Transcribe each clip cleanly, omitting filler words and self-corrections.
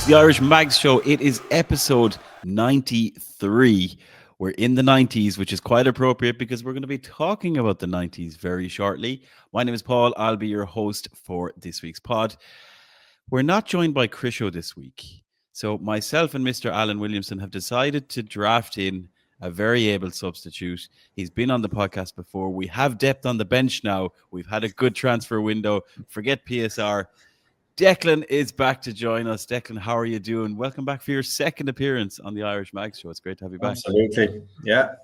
The Irish Mags Show. It is episode 93. We're in the 90s, which is quite appropriate because we're going to be talking about the 90s very shortly. My name is Paul. I'll be your host for this week's pod. We're not joined by Krisho this week. So myself and Mr. Alan Williamson have decided to draft in a very able substitute. He's been on the podcast before. We have depth on the bench now. We've had a good transfer window. Forget PSR. Declan is back to join us. Declan, how are you doing? Welcome back for your second appearance on the Irish Mags Show. It's great to have you back. Absolutely. Yeah.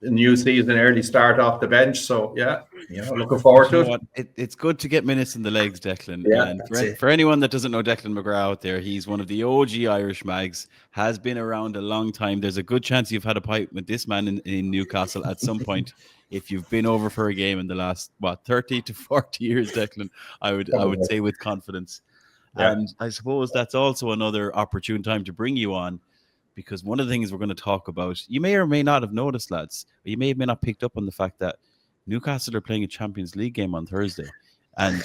A new season, early start off the bench. So, looking forward to it. It's good to get minutes in the legs, Declan. Yeah, and for anyone that doesn't know Declan McGrath out there, he's one of the OG Irish Mags, has been around a long time. There's a good chance you've had a pipe with this man in Newcastle at some point. If you've been over for a game in the last 30 to 40 years, Declan, I would say with confidence. Yeah. And I suppose that's also another opportune time to bring you on, because one of the things we're going to talk about, you may or may not have noticed, lads, or you may not picked up on the fact that Newcastle are playing a Champions League game on Thursday. And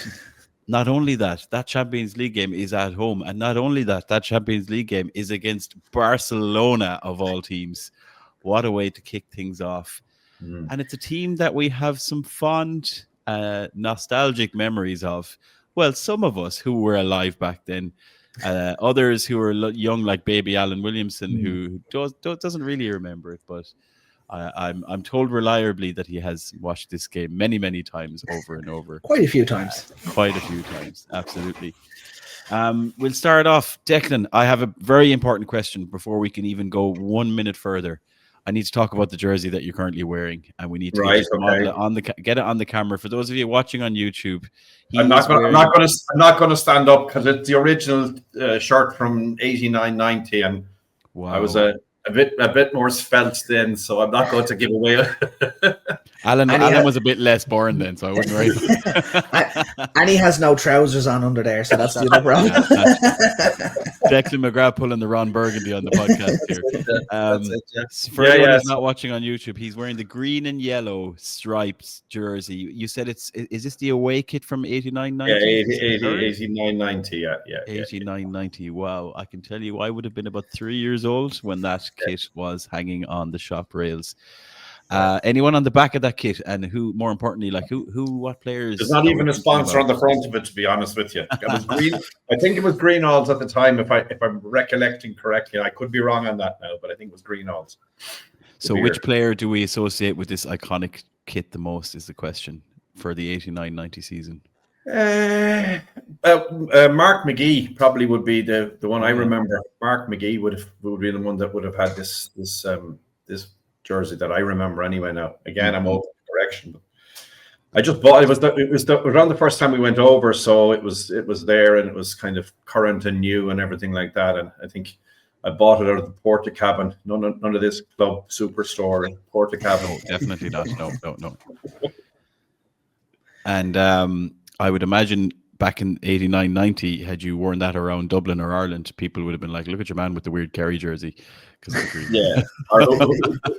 not only that Champions League game is at home, and not only that Champions League game is against Barcelona of all teams. What a way to kick things off. And it's a team that we have some fond, nostalgic memories of. Well, some of us who were alive back then, others who were young, like baby Alan Williamson, who doesn't really remember it. But I'm told reliably that he has watched this game many, many times over and over. Quite a few times. Absolutely. We'll start off. Declan, I have a very important question before we can even go 1 minute further. I need to talk about the jersey that you're currently wearing, and we need to get it on the camera. For those of you watching on YouTube, I'm not going to stand up because it's the original shirt from 89-90, and wow. I was a bit more svelte then, so I'm not going to give away. Alan was a bit less born then, so I wouldn't worry. And he has no trousers on under there, so that's the other problem. Declan McGrath pulling the Ron Burgundy on the podcast here. For anyone who's not watching on YouTube, he's wearing the green and yellow stripes jersey. You said is this the away kit from 89-90? Yeah, 89-90, yeah. 89-90, wow. I can tell you I would have been about 3 years old when that kit was hanging on the shop rails. Anyone on the back of that kit, and who, more importantly, what players? There's not even a sponsor on the front of it, to be honest with you. It was green. I think it was Greenalds at the time, if I'm recollecting correctly. I could be wrong on that now, but I think it was Greenalds. So, which player do we associate with this iconic kit the most? Is the question for the 89-90 season. Mark McGee probably would be the one I remember. Mark McGee would be the one that would have had this jersey that I remember anyway. Now again, I'm open to correction, but I just bought it. It was around the first time we went over, so it was there, and it was kind of current and new and everything like that. And I think I bought it out of the Porta Cabin. None of this club superstore Porta Cabin. Definitely not. No. And I would imagine back in 89-90, had you worn that around Dublin or Ireland, people would have been like, "Look at your man with the weird Kerry jersey." Yeah.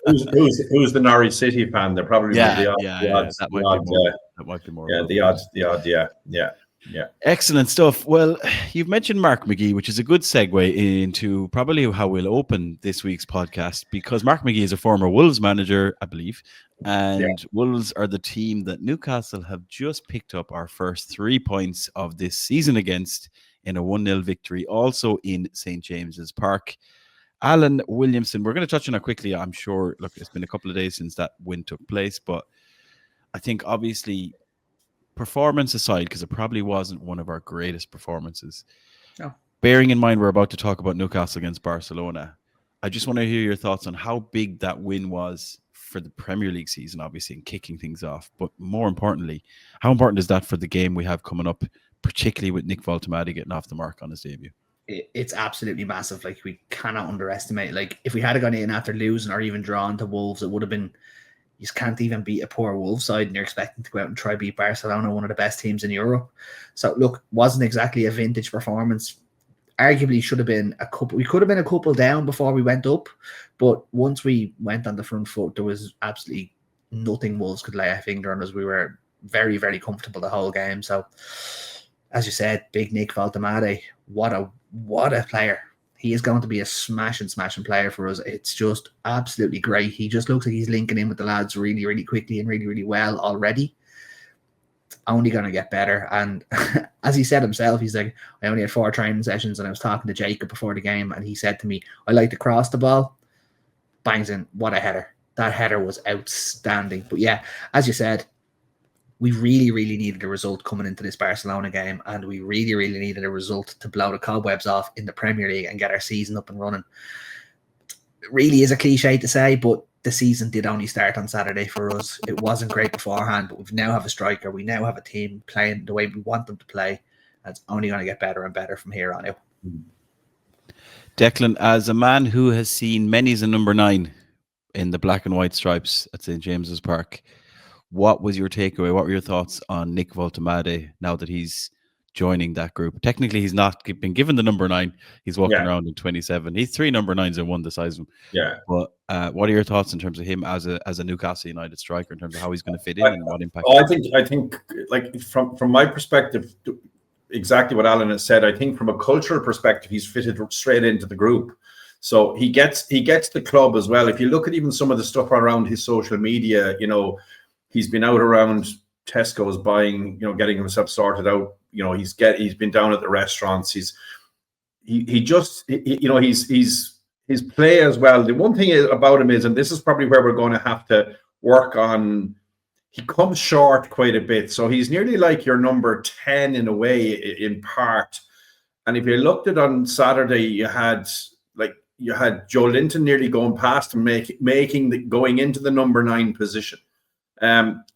Who's the Norwich City fan? They're probably the odd. That might be more. Yeah, the odd. Yeah. Excellent stuff. Well, you've mentioned Mark McGee, which is a good segue into probably how we'll open this week's podcast, because Mark McGee is a former Wolves manager, I believe, and Wolves are the team that Newcastle have just picked up our first 3 points of this season against in a 1-0 victory, also in St. James's Park. Alan Williamson, we're going to touch on it quickly, I'm sure. Look, it's been a couple of days since that win took place, but I think obviously, performance aside, because it probably wasn't one of our greatest performances. No. Bearing in mind we're about to talk about Newcastle against Barcelona, I just want to hear your thoughts on how big that win was for the Premier League season, obviously, and kicking things off. But more importantly, how important is that for the game we have coming up, particularly with Nick Voltemade getting off the mark on his debut? It's absolutely massive. Like, we cannot underestimate. Like, if we had gone in after losing or even drawn to Wolves, it would have been, you just can't even beat a poor Wolves side, and you're expecting to go out and try beat Barcelona, one of the best teams in Europe. So look, wasn't exactly a vintage performance. Arguably should have been we could have been a couple down before we went up, but once we went on the front foot, there was absolutely nothing Wolves could lay a finger on us. We were very, very comfortable the whole game. So, as you said, big Nick Voltemade, what a what a player. He is going to be a smashing player for us. It's just absolutely great. He just looks like he's linking in with the lads really, really quickly and really, really well already. Only going to get better. And as he said himself, he's like, I only had 4 training sessions, and I was talking to Jacob before the game, and he said to me, I like to cross the ball. Bangs in. What a header. That header was outstanding. But yeah, as you said, we really, really needed a result coming into this Barcelona game, and we really, really needed a result to blow the cobwebs off in the Premier League and get our season up and running. It really is a cliche to say, but the season did only start on Saturday for us. It wasn't great beforehand, but we now have a striker. We now have a team playing the way we want them to play. And it's only going to get better and better from here on out. Declan, as a man who has seen many's a number 9 in the black and white stripes at St. James's Park, what was your takeaway? What were your thoughts on Nick Voltemade now that he's joining that group? Technically, he's not been given the number 9. He's walking around in 27. He's 3 number 9s and 1 the size of him. Yeah. But what are your thoughts in terms of him as a Newcastle United striker, in terms of how he's going to fit in and what impact? I think like from my perspective, exactly what Alan has said. I think from a cultural perspective, he's fitted straight into the group. So he gets the club as well. If you look at even some of the stuff around his social media, you know, he's been out around Tesco's buying, you know, getting himself sorted out. You know, he's been down at the restaurants. His play as well. The one thing about him is, and this is probably where we're going to have to work on, he comes short quite a bit. So he's nearly like your number 10 in a way, in part. And if you looked at on Saturday, you had Joe Linton nearly going past him, going into the number 9 position.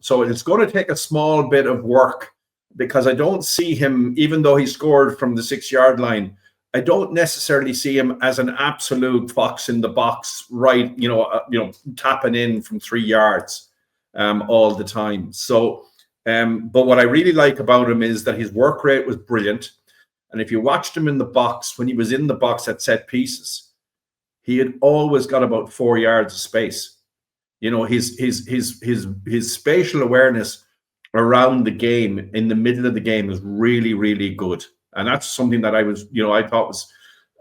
So it's going to take a small bit of work, because I don't see him, even though he scored from the 6-yard line, I don't necessarily see him as an absolute fox in the box, right? Tapping in from 3 yards all the time. So, but what I really like about him is that his work rate was brilliant. And if you watched him in the box, when he was in the box at set pieces, he had always got about 4 yards of space. You know, his spatial awareness around the game, in the middle of the game, is really, really good. And that's something that I thought was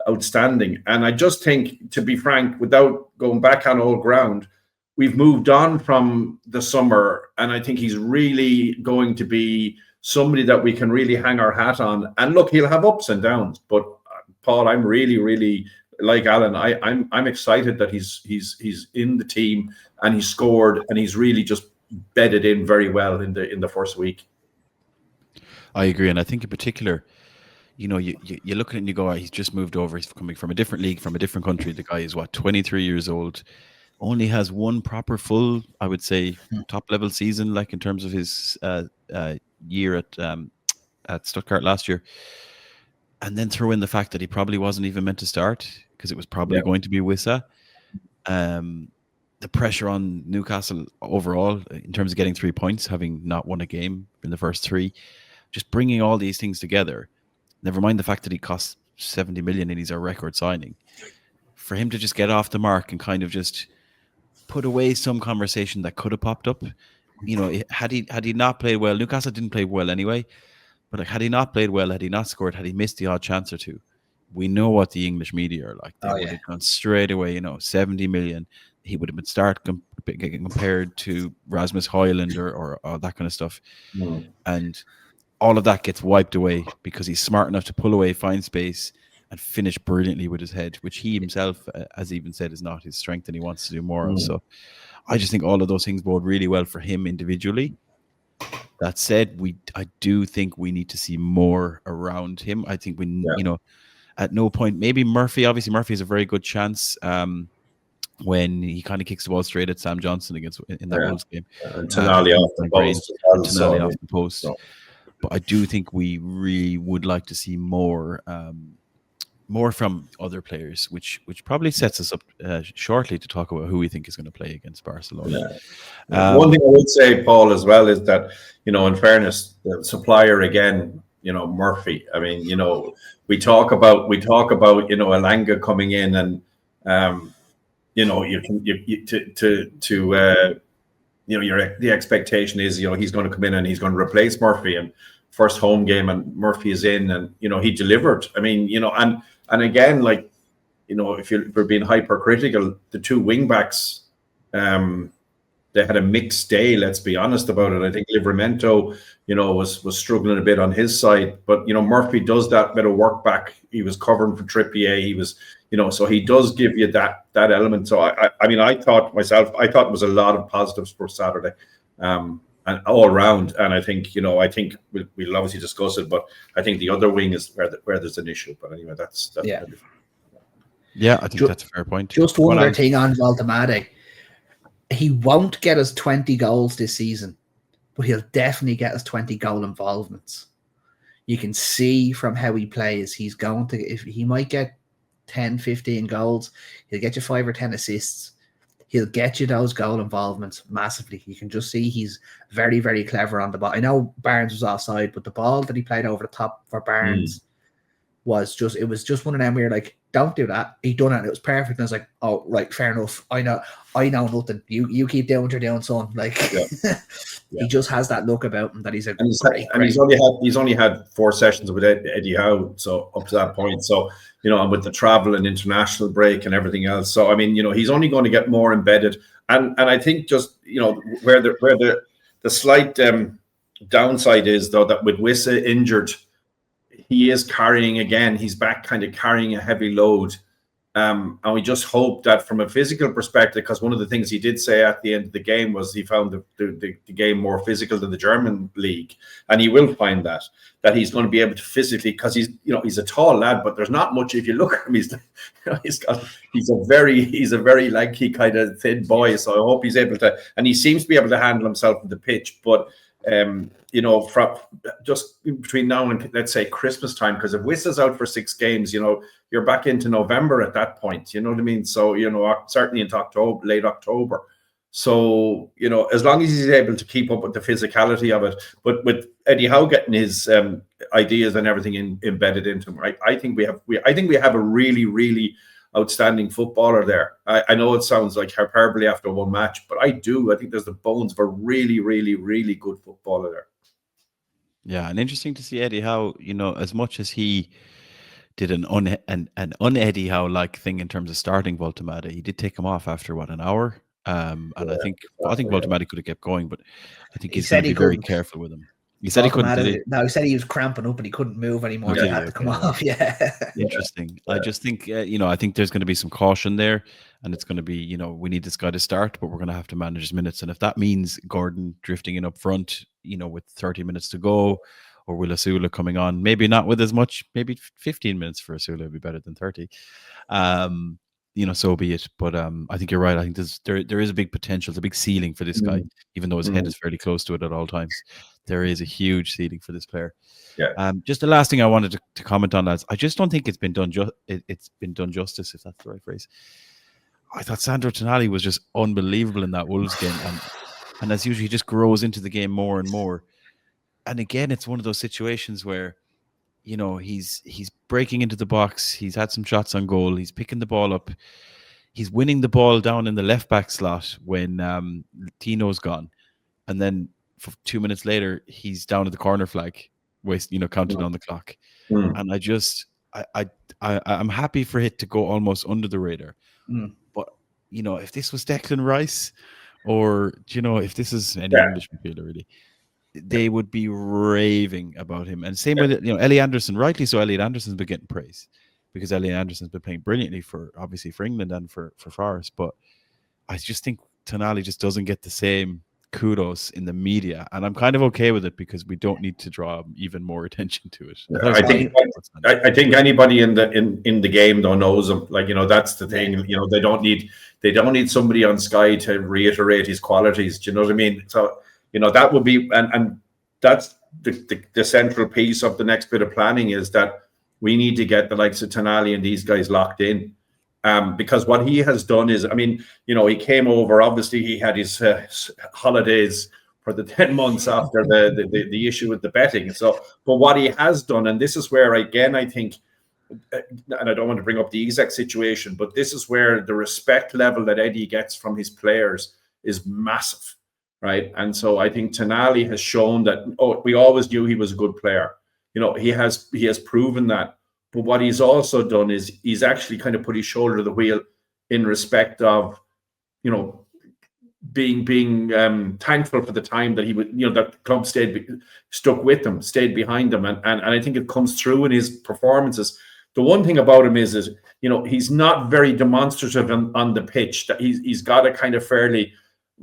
outstanding. And I just think, to be frank, without going back on old ground, we've moved on from the summer, and I think he's really going to be somebody that we can really hang our hat on. And look, he'll have ups and downs, but Paul, I'm really, really, like Alan, I'm excited that he's in the team, and he scored, and he's really just bedded in very well in the first week. I agree, and I think in particular, you know, you look at it and you go, he's just moved over. He's coming from a different league, from a different country. The guy is 23 years old, only has one proper full, I would say, top level season, like in terms of his year at Stuttgart last year. And then throw in the fact that he probably wasn't even meant to start, because it was probably going to be Wissa. The pressure on Newcastle overall in terms of getting 3 points, having not won a game in the first 3, just bringing all these things together. Never mind the fact that he cost 70 million and he's a record signing. For him to just get off the mark and kind of just put away some conversation that could have popped up. You know, had he not played well, Newcastle didn't play well anyway, but like, had he not played well, had he not scored, had he missed the odd chance or two, we know what the English media are like. They would have gone straight away, 70 million. He would have been getting compared to Rasmus Højlund or that kind of stuff. And all of that gets wiped away because he's smart enough to pull away, find space, and finish brilliantly with his head, which he himself has even said is not his strength and he wants to do more of. So I just think all of those things bode really well for him individually. That said, I do think we need to see more around him. I think at no point, maybe Murphy has a very good chance when he kind of kicks the ball straight at Sam Johnson in that Wolves game. Tonali off the post. But I do think we really would like to see more from other players, which probably sets us up shortly to talk about who we think is going to play against Barcelona. One thing I would say, Paul, as well, is that, in fairness, the supplier again, Murphy. I mean, we talk about Elanga coming in, and the expectation is, he's going to come in and he's going to replace Murphy, and first home game, and Murphy is in, and he delivered. I mean, and again, like, if you're being hypercritical, the two wing backs, they had a mixed day. Let's be honest about it. I think Livramento, was struggling a bit on his side, but Murphy does that bit of work back. He was covering for Trippier. He was, so he does give you that element. So I mean, I thought it was a lot of positives for Saturday, and all around. And I think we'll obviously discuss it, but I think the other wing is where there's an issue. But anyway, that's yeah. Yeah, I think that's a fair point. Just one other thing on Voltemade. He won't get us 20 goals this season, but he'll definitely get us 20 goal involvements. You can see from how he plays, he's going to, if he might get 10, 15 goals, he'll get you 5 or 10 assists. He'll get you those goal involvements massively. You can just see he's very, very clever on the ball. I know Barnes was offside, but the ball that he played over the top for Barnes was just one of them where you're like, don't do that. He done it, and it was perfect. And I was like, oh, right, fair enough. I know nothing. You keep doing what you're doing, son. Like, he just has that look about him that he's he's only had 4 sessions with Eddie Howe, so up to that point. So and with the travel and international break and everything else. So I mean, he's only going to get more embedded. And I think just where the slight downside is, though, that with Wissa injured, he is he's back kind of carrying a heavy load. And we just hope that from a physical perspective, because one of the things he did say at the end of the game was he found the game more physical than the German league. And he will find that he's going to be able to physically, because he's a tall lad, but there's not much. If you look at him, he's a very lanky kind of thin boy. So I hope he's able to, and he seems to be able to handle himself on the pitch. But from just between now and let's say Christmas time, because if Wissa's out for 6 games, you're back into November at that point. You know what I mean? So certainly into October, late October. So as long as he's able to keep up with the physicality of it, but with Eddie Howe getting his ideas and everything embedded into him, I think we have a really, really outstanding footballer there. I know it sounds like hyperbole after one match, but I think there's the bones of a really, really, really good footballer there. Yeah, and interesting to see Eddie Howe, as much as he did an un-Eddie Howe-like thing in terms of starting Voltemade, he did take him off after, an hour? And I think Voltemade could have kept going, but I think he's going to be very careful with him. He said he couldn't. No, he said he was cramping up and he couldn't move anymore. He had to come off. Yeah. Interesting. I just think, I think there's going to be some caution there, and it's going to be, we need this guy to start, but we're going to have to manage his minutes. And if that means Gordon drifting in up front, with 30 minutes to go, or Will Asula coming on, maybe not with as much, maybe 15 minutes for Asula would be better than 30. So be it. But I think you're right. I think there is a big potential, a big ceiling for this guy, even though his head is fairly close to it at all times. There is a huge ceiling for this player. Yeah. Just the last thing I wanted to comment on, lads, I just don't think it's been done justice, if that's the right phrase. I thought Sandro Tonali was just unbelievable in that Wolves game, and as usual, he just grows into the game more and more. And again, it's one of those situations where he's breaking into the box. He's had some shots on goal. He's picking the ball up. He's winning the ball down in the left back slot when Tino's gone, and then for 2 minutes later, he's down at the corner flag, counting on the clock. And I'm happy for it to go almost under the radar. But if this was Declan Rice, or if this is any English midfielder really, they would be raving about him. And same with Ellie Anderson, rightly so. Elliot Anderson's been getting praise because Elliot Anderson's been playing brilliantly for England and for Forest. But I just think Tonali just doesn't get the same kudos in the media, and I'm kind of okay with it because we don't need to draw even more attention to it. I think anybody in the game though knows him. Like that's the thing. They don't need somebody on Sky to reiterate his qualities. Do you know what I mean? So that would be and that's the central piece of the next bit of planning is that we need to get the likes of Tonali and these guys locked in. Because what he has done is, he came over. Obviously, he had his holidays for the 10 months after the issue with the betting. So, but what he has done, and this is where again I think, and I don't want to bring up the exact situation, but this is where the respect level that Eddie gets from his players is massive. right? And so I think Tonali has shown that. Oh, we always knew he was a good player. He has proven that. But what he's also done is he's actually kind of put his shoulder to the wheel in respect of, being thankful for the time that he would, that the club stuck with him, stayed behind him, and I think it comes through in his performances. The one thing about him is he's not very demonstrative on the pitch. That he's got a kind of fairly,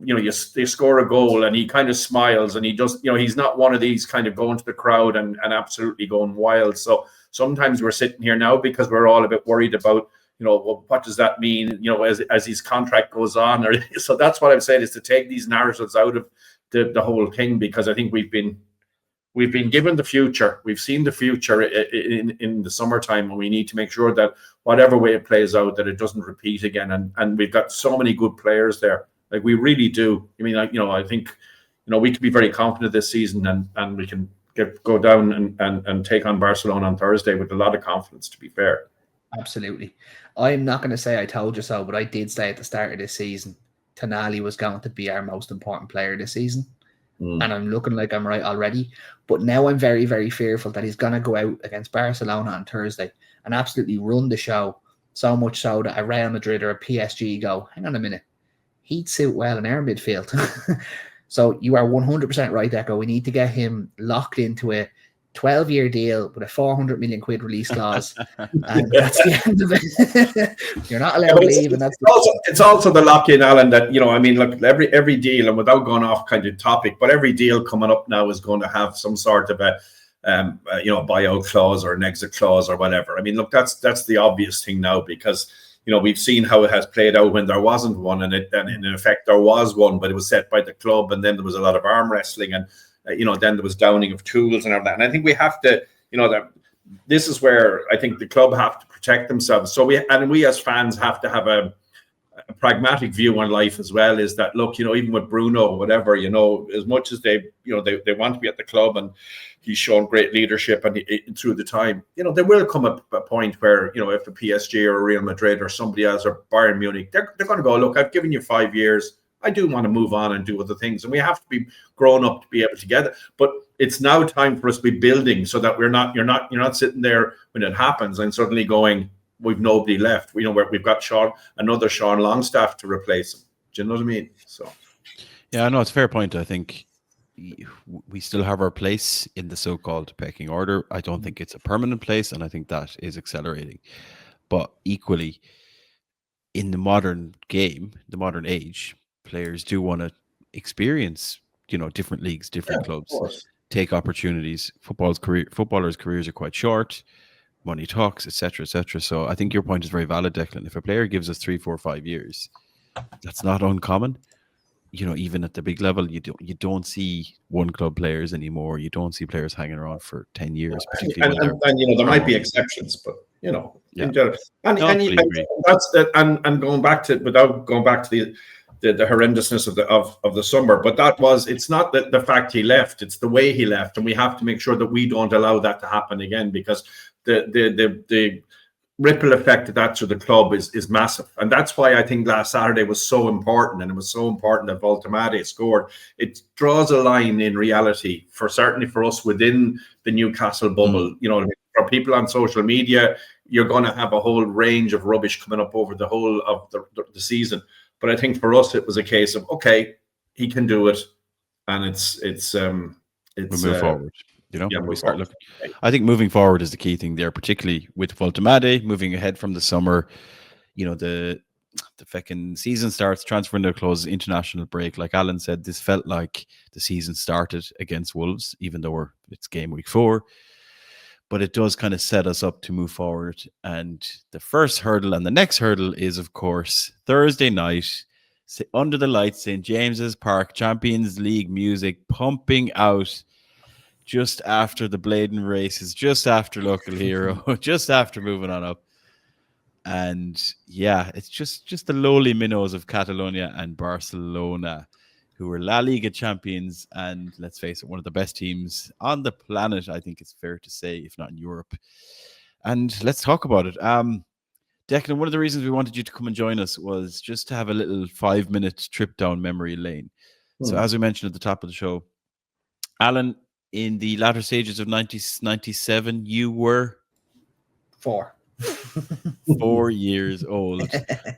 you score a goal and he kind of smiles and he does, he's not one of these kind of going to the crowd and absolutely going wild. So sometimes we're sitting here now because we're all a bit worried about, well, what does that mean, as his contract goes on? So that's what I'm saying, is to take these narratives out of the whole thing, because I think we've been given the future. We've seen the future in the summertime, and we need to make sure that whatever way it plays out, that it doesn't repeat again. And we've got so many good players there. Like, we really do. I mean, I think, we can be very confident this season, and we can go down and take on Barcelona on Thursday with a lot of confidence, to be fair. Absolutely. I'm not going to say I told you so, but I did say at the start of this season, Tonali was going to be our most important player this season. And I'm looking like I'm right already. But now I'm very, very fearful that he's going to go out against Barcelona on Thursday and absolutely run the show, so much so that a Real Madrid or a PSG go, hang on a minute, he'd suit well in our midfield. So you are 100% right, Deco. We need to get him locked into a 12-year deal with a 400 million quid release clause, and that's the end of it. You're not allowed to leave, and it's also the lock-in, Alan. That look, every deal, and without going off kind of topic, but every deal coming up now is going to have some sort of a buyout clause or an exit clause or whatever. I mean, look, that's the obvious thing now, because we've seen how it has played out when there wasn't one, and in effect there was one, but it was set by the club, and then there was a lot of arm wrestling, and then there was downing of tools and everything. And I think we have to, that this is where I think the club have to protect themselves. So we as fans have to have a pragmatic view on life as well. Is that, look, even with Bruno or whatever, as much as they want to be at the club, and he's shown great leadership and through the time, there will come a point where, if the PSG or Real Madrid or somebody else or Bayern Munich, they're going to go, look, I've given you 5 years. I do want to move on and do other things, and we have to be grown up to be able to get it. But it's now time for us to be building, so that you're not sitting there when it happens and suddenly going, we've nobody left. We've got another Sean Longstaff to replace him. Do you know what I mean? So, yeah, I know it's a fair point. I think we still have our place in the so-called pecking order. I don't think it's a permanent place, and I think that is accelerating. But equally, in the modern game, the modern age, players do want to experience, different leagues, different clubs, take opportunities. Footballers' careers are quite short. Money talks, etc., etc. So I think your point is very valid, Declan. If a player gives us 3, 4, 5 years, that's not uncommon. Even at the big level, you don't see one club players anymore. You don't see players hanging around for 10 years, particularly. And there might be exceptions, but in general, and going back to, without going back to the horrendousness of the summer, but it's not the fact he left, it's the way he left, and we have to make sure that we don't allow that to happen again, because the ripple effect of that to the club is massive. And that's why I think last Saturday was so important, and it was so important that Voltemade scored. It draws a line in reality, certainly for us within the Newcastle bubble. For people on social media, you're going to have a whole range of rubbish coming up over the whole of the season. But I think for us, it was a case of, okay, he can do it, and it's we move forward. When we start looking, I think moving forward is the key thing there, particularly with Voltemade moving ahead from the summer. The fucking season starts, transfer window closes, international break. Like Alan said, this felt like the season started against Wolves, even though it's game week 4. But it does kind of set us up to move forward. And the first hurdle and the next hurdle is, of course, Thursday night, under the lights, St. James's Park, Champions League music pumping out just after the Bladen races, just after Local Hero, just after moving on up. And yeah, it's just the lowly minnows of Catalonia and Barcelona, who were La Liga champions, and let's face it, one of the best teams on the planet, I think it's fair to say, if not in Europe. And let's talk about it. Declan, one of the reasons we wanted you to come and join us was just to have a little 5-minute trip down memory lane. So as we mentioned at the top of the show, Alan, in the latter stages of 1997, you were 4 years old.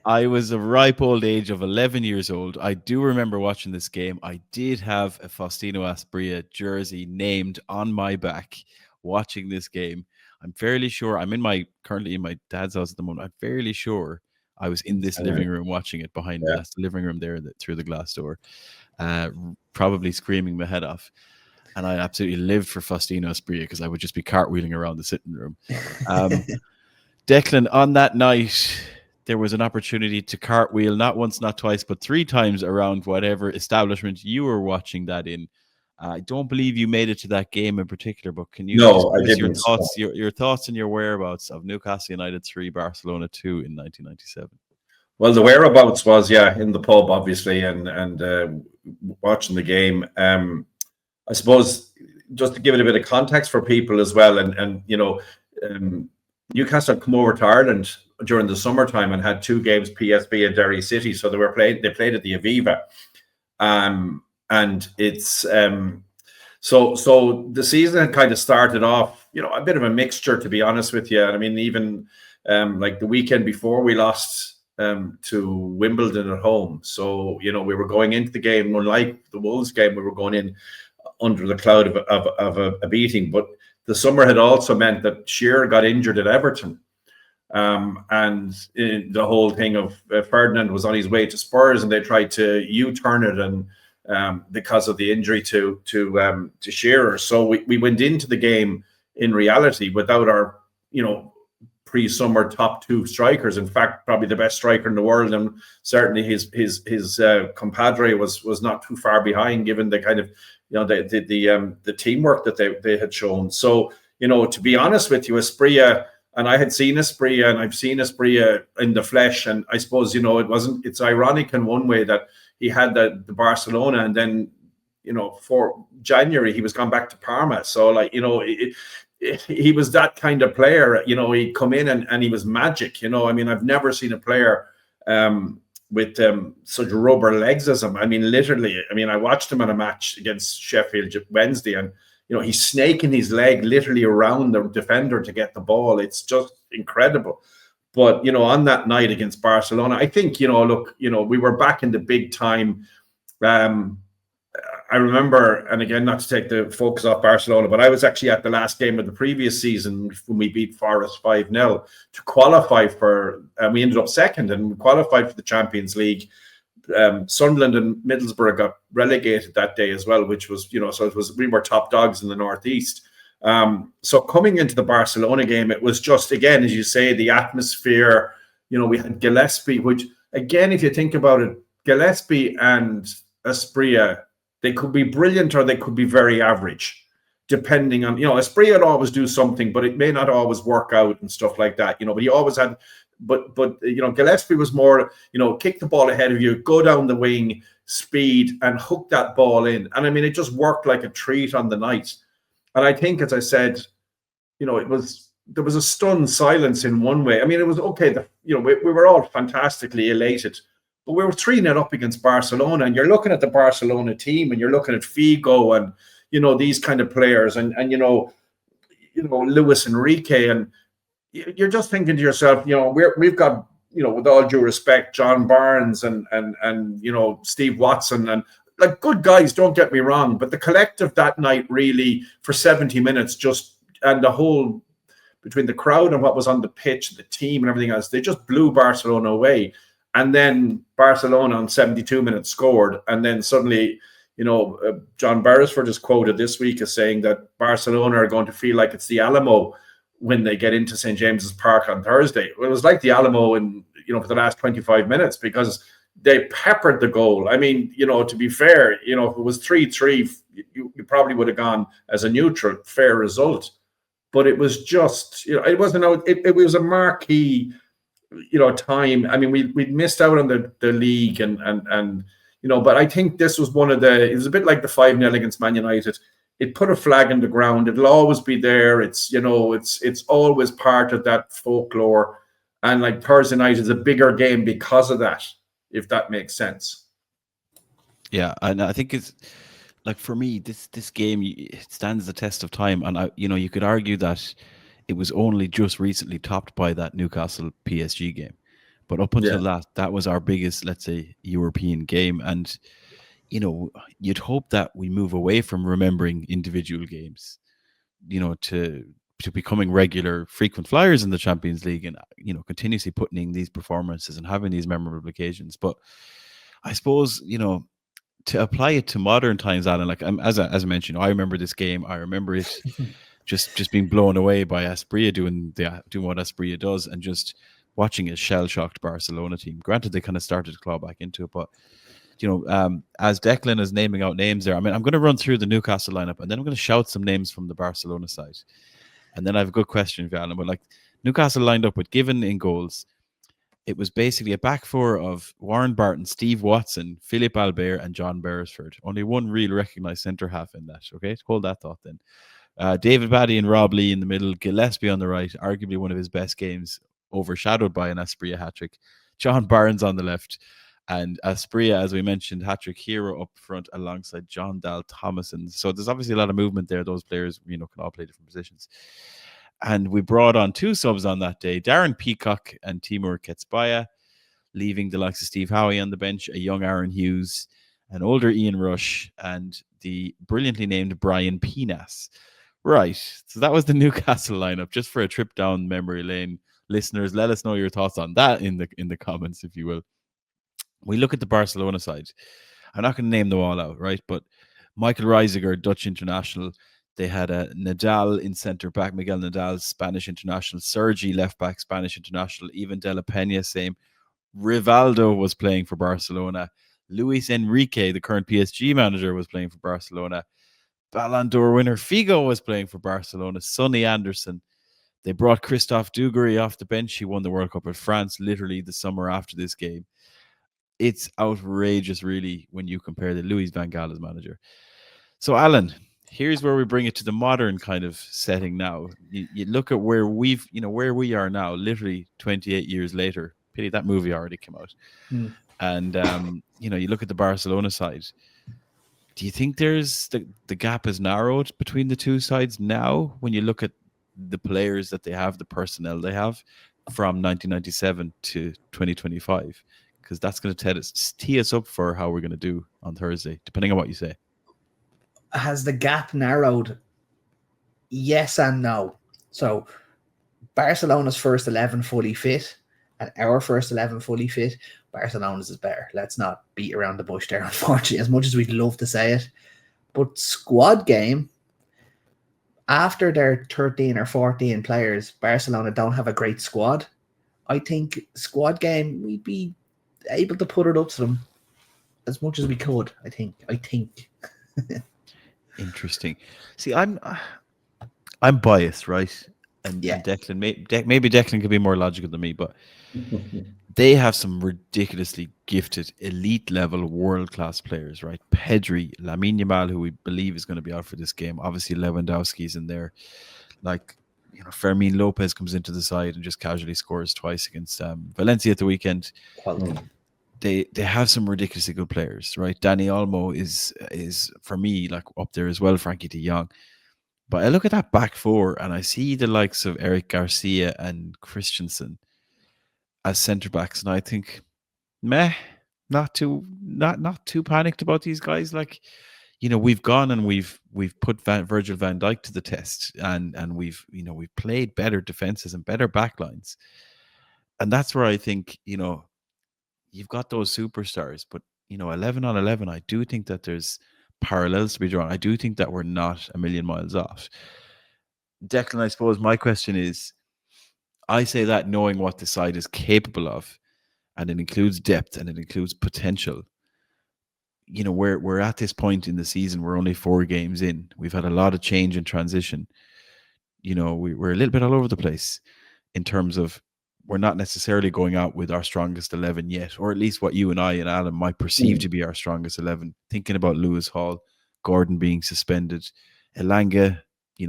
I was a ripe old age of 11 years old. I do remember watching this game. I did have a Faustino Asprilla jersey named on my back watching this game. I'm fairly sure I'm currently in my dad's house at the moment. I'm fairly sure I was in this living room watching it behind me. That's the living room there through the glass door, probably screaming my head off. And I absolutely lived for Faustino Asprilla because I would just be cartwheeling around the sitting room. Declan, on that night, there was an opportunity to cartwheel not once, not twice, but 3 times around whatever establishment you were watching that in. I don't believe you made it to that game in particular, but can you give us your thoughts and your whereabouts of Newcastle United 3, Barcelona 2 in 1997? Well, the whereabouts was, in the pub, obviously, and watching the game. I suppose just to give it a bit of context for people as well, and Newcastle had come over to Ireland during the summertime and had 2 games, PSV and Derry City. So they played at the Aviva, and it's so the season had kind of started off, a bit of a mixture, to be honest with you. I mean, even like the weekend before, we lost to Wimbledon at home. So we were going into the game, unlike the Wolves game, we were going in under the cloud of a beating. But the summer had also meant that Shearer got injured at Everton. And the whole thing of Ferdinand was on his way to Spurs, and they tried to U-turn it, and because of the injury to Shearer. So we went into the game in reality without our, pre-summer top 2 strikers. In fact, probably the best striker in the world, and certainly his compadre was not too far behind, given the kind of the teamwork that they had shown. So to be honest with you, Asprilla, and I had seen Asprilla, and I've seen Asprilla in the flesh, and I suppose it's ironic in one way that he had the Barcelona, and then for January he was gone back to Parma. So he was that kind of player. He'd come in and he was magic. I mean, I've never seen a player with such rubber legs as him. I mean, literally. I mean, I watched him in a match against Sheffield Wednesday, and he's snaking his leg literally around the defender to get the ball. It's just incredible. But on that night against Barcelona, I think we were back in the big time. I remember, and again, not to take the focus off Barcelona, but I was actually at the last game of the previous season when we beat Forest 5-0 to qualify for, and we ended up second and qualified for the Champions League. Sunderland and Middlesbrough got relegated that day as well, which was, we were top dogs in the Northeast. So coming into the Barcelona game, it was just, again, as you say, the atmosphere. We had Gillespie, which, again, if you think about it, Gillespie and Asprilla, they could be brilliant or they could be very average, depending on, Asprilla would always do something, but it may not always work out and stuff like that, but he always had, but Gillespie was more, kick the ball ahead of you, go down the wing, speed, and hook that ball in. And I mean, it just worked like a treat on the night. And I think, as I said, there was a stunned silence in one way. I mean, it was okay. We were all fantastically elated. But we were 3-0 up against Barcelona, and you're looking at the Barcelona team, and you're looking at Figo and these kind of players, and Luis Enrique, and you're just thinking to yourself, we've got with all due respect, John Barnes and Steve Watson, and like good guys, don't get me wrong, but the collective that night really for 70 minutes and the whole between the crowd and what was on the pitch, the team and everything else, they just blew Barcelona away. And then Barcelona on 72 minutes scored. And then suddenly, John Beresford is quoted this week as saying that Barcelona are going to feel like it's the Alamo when they get into St. James's Park on Thursday. It was like the Alamo for the last 25 minutes because they peppered the goal. I mean, to be fair, if it was 3-3, you probably would have gone as a neutral, fair result. But it was just, it wasn't, it was a marquee time. I mean, we'd missed out on the league and but I think this was it was a bit like the 5-0 against Man United. It put a flag in the ground. It'll always be there. It's, it's always part of that folklore. And like Thursday night is a bigger game because of that, if that makes sense. Yeah, and I think it's like for me, this game it stands the test of time, and you could argue that it was only just recently topped by that Newcastle PSG game, but up Yeah. until that was our biggest, let's say, European game, and you'd hope that we move away from remembering individual games, to becoming regular, frequent flyers in the Champions League, and continuously putting in these performances and having these memorable occasions. But I suppose to apply it to modern times, Alan, like as I mentioned, I remember this game. I remember it just being blown away by Asprilla doing what Asprilla does, and just watching a shell shocked Barcelona team. Granted, they kind of started to claw back into it, but as Declan is naming out names there, I mean, I'm going to run through the Newcastle lineup, and then I'm going to shout some names from the Barcelona side, and then I have a good question for Alan. But like Newcastle lined up with Given in goals. It was basically a back four of Warren Barton, Steve Watson, Philip Albert, and John Beresford. Only one real recognised centre half in that. Okay, hold that thought then. David Batty and Rob Lee in the middle, Gillespie on the right, arguably one of his best games, overshadowed by an Asprilla hat-trick. John Barnes on the left, and Asprilla, as we mentioned, hat-trick hero up front alongside John Dal Thomason. So there's obviously a lot of movement there. Those players, can all play different positions. And we brought on two subs on that day, Darren Peacock and Timur Ketsbaya, leaving the likes of Steve Howie on the bench, a young Aaron Hughes, an older Ian Rush, and the brilliantly named Brian Pinas. Right. So that was the Newcastle lineup, just for a trip down memory lane. Listeners, let us know your thoughts on that in the comments, if you will. We look at the Barcelona side. I'm not going to name them all out, right? But Michael Reisiger, Dutch international. They had a Nadal in centre back, Miguel Nadal, Spanish international. Sergi, left back, Spanish international. Even De La Peña, same. Rivaldo was playing for Barcelona. Luis Enrique, the current PSG manager, was playing for Barcelona. Ballon d'Or winner Figo was playing for Barcelona. Sonny Anderson. They brought Christophe Dugarry off the bench. He won the World Cup with France literally the summer after this game. It's outrageous, really, when you compare the Louis van Gaal as manager. So, Alan, here's where we bring it to the modern kind of setting now. You look at where where we are now, literally 28 years later. Pity that movie already came out. And, you look at the Barcelona side. Do you think there's the gap is narrowed between the two sides now when you look at the players that they have, the personnel they have from 1997 to 2025? Because that's going to tee us up for how we're going to do on Thursday, depending on what you say. Has the gap narrowed? Yes and no. So Barcelona's first 11 fully fit and our first 11 fully fit, Barcelona's is better. Let's not beat around the bush there, unfortunately, as much as we'd love to say it. But squad game, after their 13 or 14 players, Barcelona don't have a great squad. I think squad game, we'd be able to put it up to them as much as we could, I think. Interesting. See, I'm biased, right? And Declan, maybe Declan could be more logical than me, but they have some ridiculously gifted, elite level, world class players, right? Pedri, Lamine Yamal, who we believe is going to be out for this game. Obviously, Lewandowski's in there. Like, Fermin Lopez comes into the side and just casually scores twice against Valencia at the weekend. They have some ridiculously good players, right? Dani Olmo is for me like up there as well. Frankie De Jong. But I look at that back four and I see the likes of Eric Garcia and Christensen as centre backs, and I think, not too panicked about these guys. Like, we've gone and we've put Virgil van Dijk to the test, and we've played better defenses and better backlines, and that's where I think you've got those superstars, but 11 on 11, I do think that there's parallels to be drawn. I do think that we're not a million miles off. Declan, I suppose my question is, I say that knowing what the side is capable of, and it includes depth and it includes potential. We're at this point in the season. We're only 4 games in. We've had a lot of change and transition. We're a little bit all over the place in terms of we're not necessarily going out with our strongest 11 yet, or at least what you and I and Alan might perceive to be our strongest 11. Thinking about Lewis Hall, Gordon being suspended, Elanga,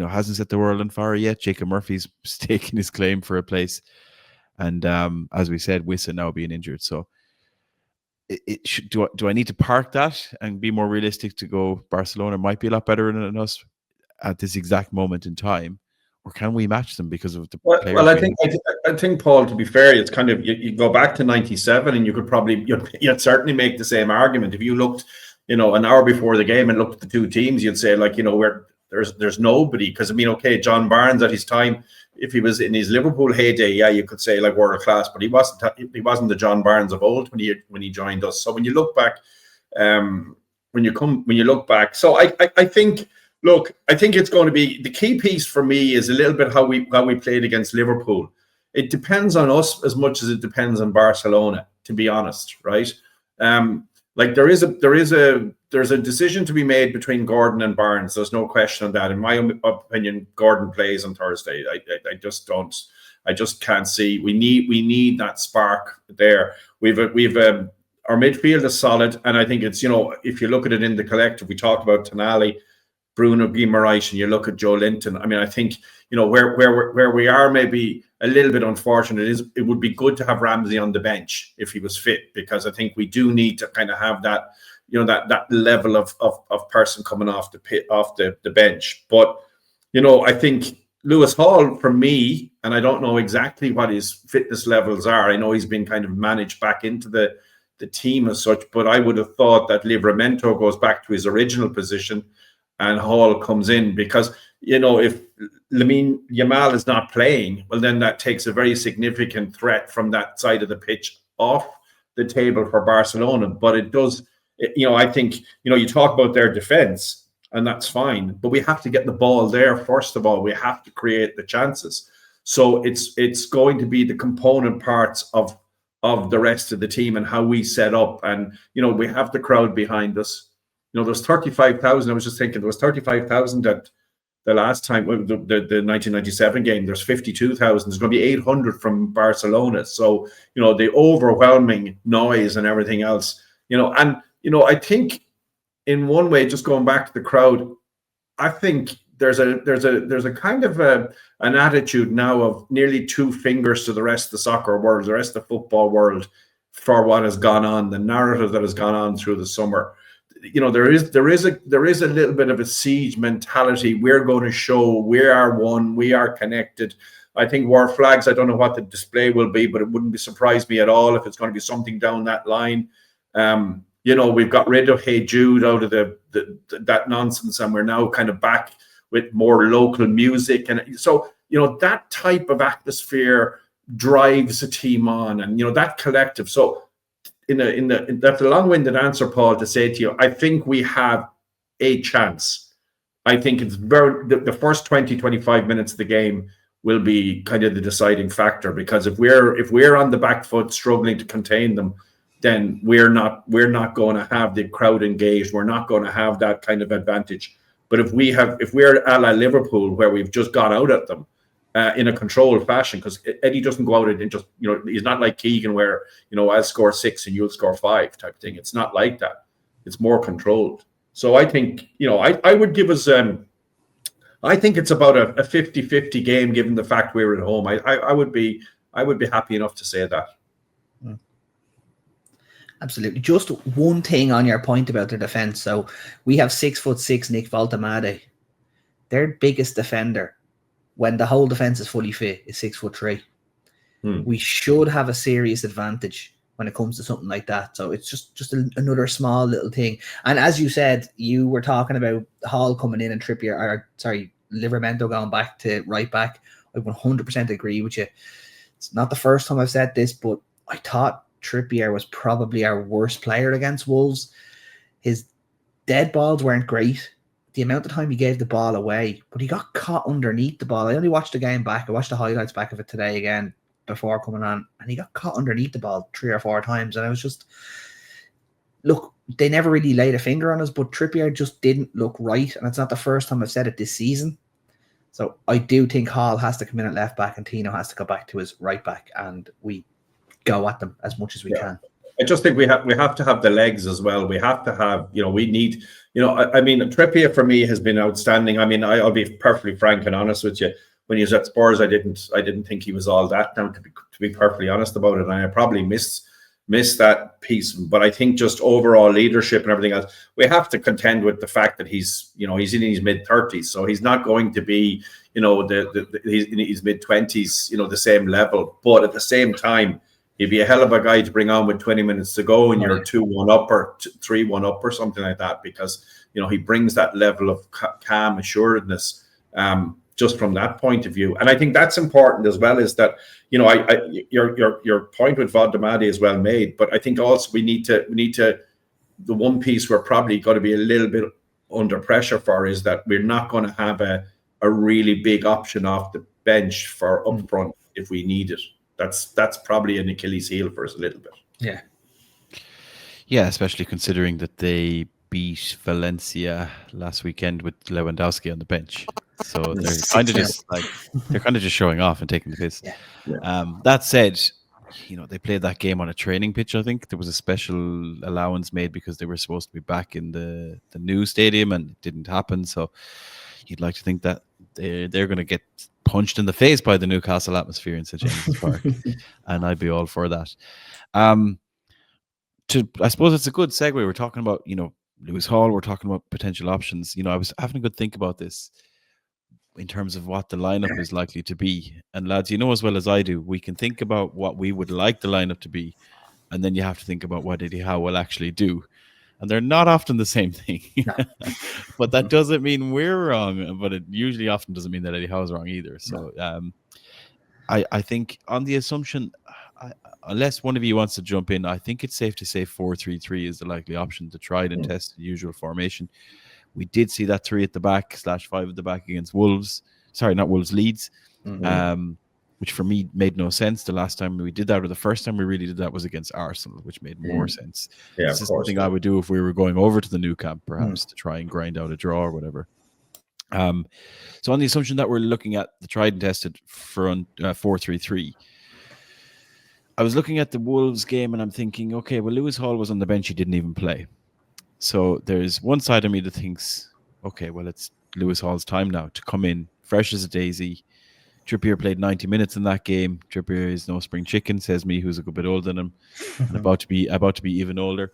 hasn't set the world on fire yet. Jacob Murphy's staking his claim for a place. And as we said, Wissa now being injured. So do I need to park that and be more realistic to go Barcelona might be a lot better than us at this exact moment in time, or can we match them because of the players? Well, I think, Paul, to be fair, it's kind of you go back to '97 and you could probably you'd certainly make the same argument if you looked, an hour before the game and looked at the two teams. You'd say where there's nobody, because I mean, okay, John Barnes at his time, if he was in his Liverpool heyday, yeah, you could say world class, but he wasn't the John Barnes of old when he joined us. So when you look back, so I think. Look, I think it's going to be the key piece for me is a little bit how we played against Liverpool. It depends on us as much as it depends on Barcelona, to be honest, right? There's a decision to be made between Gordon and Barnes. There's no question on that. In my opinion, Gordon plays on Thursday. I just can't see. We need that spark there. Our midfield is solid, and I think it's if you look at it in the collective, we talked about Tonali, Bruno Guimaraes, and you look at Joe Linton. I mean, I think where we are maybe a little bit unfortunate is it would be good to have Ramsey on the bench if he was fit, because I think we do need to kind of have that that level of person coming off the bench. But I think Lewis Hall, for me, and I don't know exactly what his fitness levels are. I know he's been kind of managed back into the team as such, but I would have thought that Livramento goes back to his original position and Hall comes in, because if Lamine Yamal is not playing, well, then that takes a very significant threat from that side of the pitch off the table for Barcelona. But it does, I think, you talk about their defense, and that's fine, but we have to get the ball there first of all. We have to create the chances. So it's going to be the component parts of the rest of the team and how we set up, and we have the crowd behind us. There's 35,000. I was just thinking there was 35,000 at the last time, the 1997 game. There's 52,000. There's going to be 800 from Barcelona. So, the overwhelming noise and everything else, I think in one way, just going back to the crowd, I think there's a kind of an attitude now of nearly two fingers to the rest of the soccer world, the rest of the football world, for what has gone on, the narrative that has gone on through the summer. There is a little bit of a siege mentality. We're going to show we are one, we are connected. I think war flags, I don't know what the display will be, but it wouldn't surprise me at all if it's going to be something down that line. We've got rid of Hey Jude out of that nonsense, and we're now kind of back with more local music. And so, that type of atmosphere drives a team on, and that collective. So that's a long-winded answer, Paul, to say to you, I think we have a chance. I think it's the first 20, 25 minutes of the game will be kind of the deciding factor, because if we're on the back foot struggling to contain them, then we're not going to have the crowd engaged. We're not going to have that kind of advantage. But if we're a la Liverpool, where we've just got out at them in a controlled fashion, because Eddie doesn't go out and just, he's not like Keegan where, I'll score 6 and you'll score 5 type thing. It's not like that. It's more controlled. So I think, I would give us, I think it's about a 50-50 game, given the fact we're at home. I would be happy enough to say that. Absolutely. Just one thing on your point about their defense. So we have 6'6" Nick Voltemade. Their biggest defender, when the whole defense is fully fit, is 6'3". We should have a serious advantage when it comes to something like that. So it's just another small little thing. And as you said, you were talking about Hall coming in and Livramento going back to right back. I 100% agree with you. It's not the first time I've said this, but I thought Trippier was probably our worst player against Wolves. His dead balls weren't great. The amount of time he gave the ball away, but he got caught underneath the ball. I only watched the game back. I watched the highlights back of it today again before coming on, and he got caught underneath the ball 3 or 4 times. And I was just, look, they never really laid a finger on us, but Trippier just didn't look right. And it's not the first time I've said it this season. So I do think Hall has to come in at left back and Tino has to go back to his right back, and we go at them as much as we can. I just think we have to have the legs as well. We have to have, we need, I mean, Trippier for me has been outstanding. I mean, I'll be perfectly frank and honest with you. When he was at Spurs, I didn't think he was all that. Now, to be perfectly honest about it, and I probably missed miss that piece. But I think just overall leadership and everything else, we have to contend with the fact that he's in his mid-30s, so he's not going to be, he's in his mid-20s, the same level. But at the same time, he'd be a hell of a guy to bring on with 20 minutes to go and you're 2-1 up or 3-1 up or something like that, because he brings that level of calm assuredness just from that point of view. And I think that's important as well, is that your point with Valdemade is well made, but I think also we need to the one piece we're probably going to be a little bit under pressure for is that we're not going to have a really big option off the bench for up front if we need it. That's probably an Achilles heel for us a little bit. Yeah, especially considering that they beat Valencia last weekend with Lewandowski on the bench. So they're kind of just showing off and taking the piss. That said, they played that game on a training pitch. I think there was a special allowance made because they were supposed to be back in the new stadium, and it didn't happen. So you'd like to think that they're going to get punched in the face by the Newcastle atmosphere in St James's Park, and I'd be all for that. I suppose it's a good segue. We're talking about Lewis Hall. We're talking about potential options. I was having a good think about this in terms of what the lineup is likely to be. And lads, as well as I do, we can think about what we would like the lineup to be, and then you have to think about what Eddie Howe will actually do. And they're not often the same thing. But that doesn't mean we're wrong, but it usually often doesn't mean that Eddie Howe's wrong either. So I think on the assumption, unless one of you wants to jump in, I think it's safe to say 4-3-3 is the likely option to try and test the usual formation. We did see that 3 at the back / 5 at the back against Wolves. Sorry, not Wolves, Leeds. Which for me made no sense the last time we did that, or the first time we really did that was against Arsenal, which made more sense. This is something I would do if we were going over to the new camp, perhaps, to try and grind out a draw or whatever. So on the assumption that we're looking at the tried and tested front 4-3-3, I was looking at the Wolves game and I'm thinking, okay, well, Lewis Hall was on the bench, he didn't even play. So there's one side of me that thinks, okay, well, it's Lewis Hall's time now to come in fresh as a daisy. Trippier played 90 minutes in that game. Trippier is no spring chicken, says me, who's a good bit older than him, and about to be even older.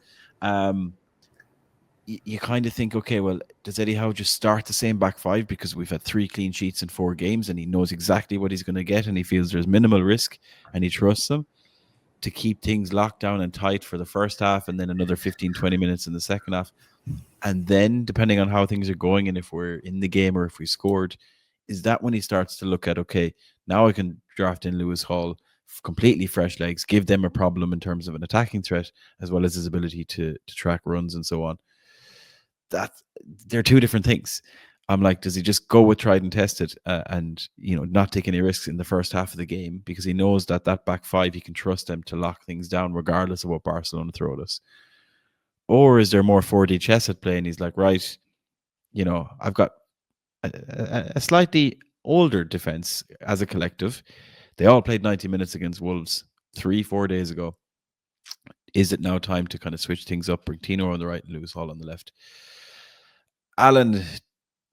You kind of think, okay, well, does Eddie Howe just start the same back five because we've had 3 clean sheets in 4 games and he knows exactly what he's going to get and he feels there's minimal risk and he trusts them to keep things locked down and tight for the first half and then another 15-20 minutes in the second half, and then depending on how things are going and if we're in the game or if we scored, is that when he starts to look at, okay, now I can draft in Lewis Hall, completely fresh legs, give them a problem in terms of an attacking threat as well as his ability to track runs and so on. That they're 2 different things. I'm like, does he just go with tried and tested and not take any risks in the first half of the game because he knows that back 5 he can trust them to lock things down regardless of what Barcelona throw at us? Or is there more 4D chess at play and he's like, right, I've got a slightly older defense as a collective. They all played 90 minutes against Wolves 3-4 days ago. Is it now time to kind of switch things up, bring Tino on the right and Lewis Hall on the left? Alan,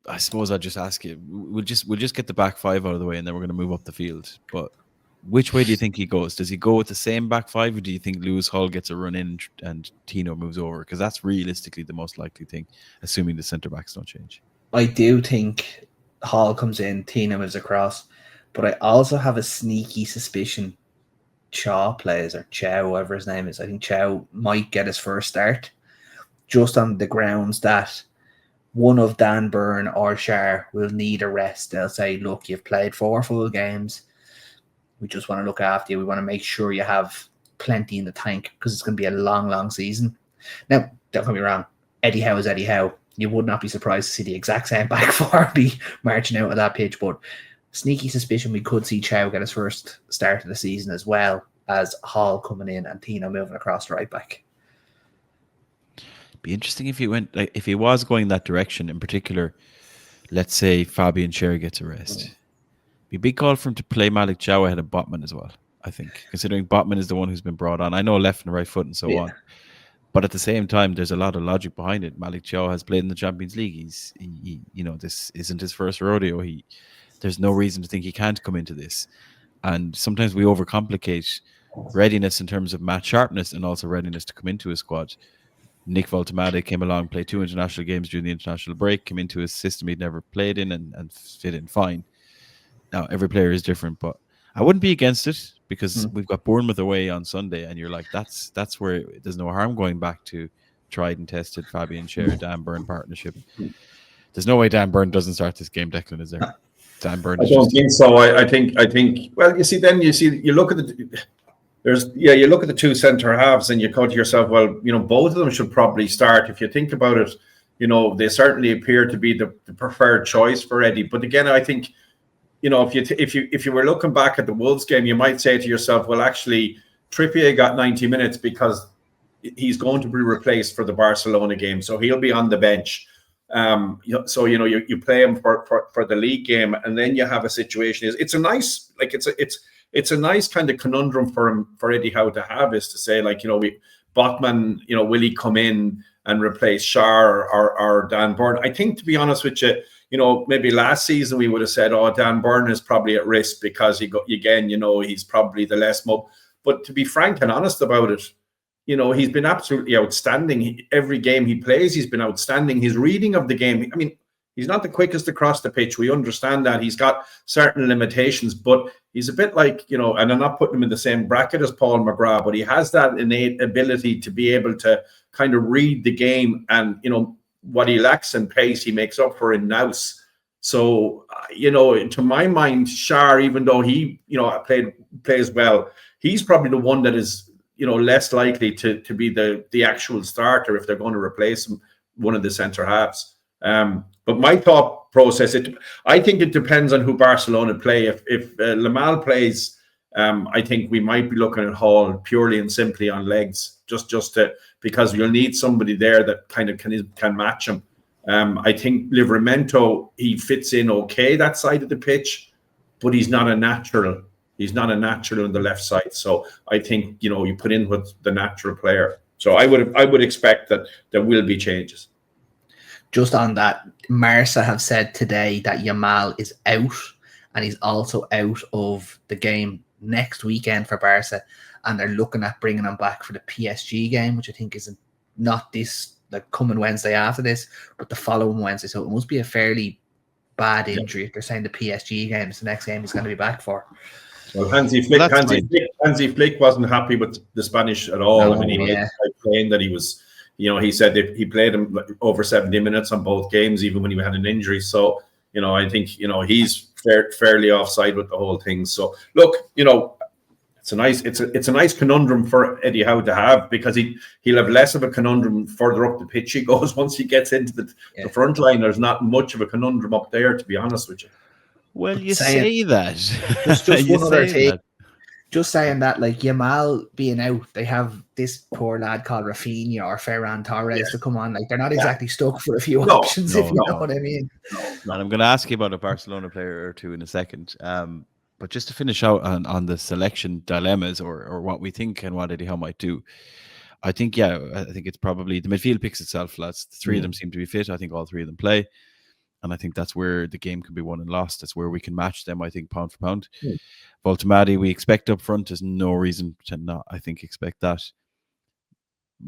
I suppose I'll just ask you, we'll just get the back 5 out of the way and then we're going to move up the field. But which way do you think he goes? Does he go with the same back 5 or do you think Lewis Hall gets a run in and Tino moves over? Because that's realistically the most likely thing, assuming the centre-backs don't change. I do think Hall comes in, Tino moves across, but I also have a sneaky suspicion Chow plays, or Chow, whatever his name is. I think Chow might get his first start just on the grounds that one of Dan Burn or Shar will need a rest. They'll say, look, you've played 4 full games. We just want to look after you. We want to make sure you have plenty in the tank because it's going to be a long, long season. Now, don't get me wrong. Eddie Howe is Eddie Howe. You would not be surprised to see the exact same back 4 be marching out of that pitch, but sneaky suspicion we could see Chow get his first start of the season as well as Hall coming in and Tino moving across the right back. Be interesting if he was going that direction. In particular, let's say Fabian Schär gets a rest. Be a big call for him to play Malik Chow ahead of Botman as well, I think, considering Botman is the one who's been brought on. I know left and right foot and so on. But at the same time, there's a lot of logic behind it. Malik Chow has played in the Champions League. This isn't his first rodeo. There's no reason to think he can't come into this. And sometimes we overcomplicate readiness in terms of match sharpness and also readiness to come into a squad. Nick Voltemade came along, played 2 international games during the international break, came into a system he'd never played in and fit in fine. Now, every player is different, but I wouldn't be against it because we've got Bournemouth away on Sunday, and you're like, that's where there's no harm going back to tried and tested Fabian Schär, Dan Burn partnership. There's no way Dan Burn doesn't start this game, Declan, is there? Dan Burn I don't think so. I think. Well, you look at you look at the two centre halves, and you go to yourself, well, both of them should probably start. If you think about it, they certainly appear to be the preferred choice for Eddie. But again, I think, if you were looking back at the Wolves game, you might say to yourself, well, actually, Trippier got 90 minutes because he's going to be replaced for the Barcelona game, so he'll be on the bench. So you play him for the league game, and then you have a situation. It's a nice kind of conundrum for Eddie Howe to have, is to say, Botman, will he come in and replace Schär or Dan Burn? I think, to be honest with you, maybe last season we would have said, oh, Dan Burn is probably at risk because he's probably the less mob. But to be frank and honest about it, he's been absolutely outstanding. Every game he plays, he's been outstanding. His reading of the game, I mean, he's not the quickest across the pitch. We understand that. He's got certain limitations, but he's a bit like, and I'm not putting him in the same bracket as Paul McGrath, but he has that innate ability to be able to kind of read the game, and, what he lacks in pace, he makes up for in nous. So, to my mind, Schär, even though he, plays well, he's probably the one that is, less likely to be the actual starter if they're going to replace him, one of the centre halves. But my thought process, I think it depends on who Barcelona play. If Lamal plays, I think we might be looking at Hall purely and simply on legs, just because you'll need somebody there that kind of can match him. I think Livramento, he fits in okay that side of the pitch, but he's not a natural. He's not a natural on the left side. So I think, you put in with the natural player. So I would expect that there will be changes. Just on that, Marca have said today that Yamal is out, and he's also out of the game next weekend for Barca, and they're looking at bringing him back for the PSG game, which I think is not this coming Wednesday after this, but the following Wednesday. So it must be a fairly bad injury. If they're saying the PSG game is the next game he's going to be back for. Well, Hansi Flick wasn't happy with the Spanish at all. No, I mean, he claimed that he was, he said that he played him over 70 minutes on both games, even when he had an injury. So, I think, he's fairly offside with the whole thing. So, look, it's a nice conundrum for Eddie Howe to have, because he'll have less of a conundrum further up the pitch he goes. Once he gets into the front line, there's not much of a conundrum up there, to be honest with you. Well, you say that. Just one other thing. Just saying that, Yamal being out, they have this poor lad called Rafinha or Ferran Torres to come on. They're not exactly stuck for a few options, if you know what I mean. And I'm going to ask you about a Barcelona player or two in a second. But just to finish out on the selection dilemmas or what we think and what Eddie Howe might do, I think it's probably the midfield picks itself, lads. The three of them seem to be fit. I think all three of them play. And I think that's where the game can be won and lost. That's where we can match them, I think, pound for pound. Voltemade, we expect up front. There's no reason to not, I think, expect that.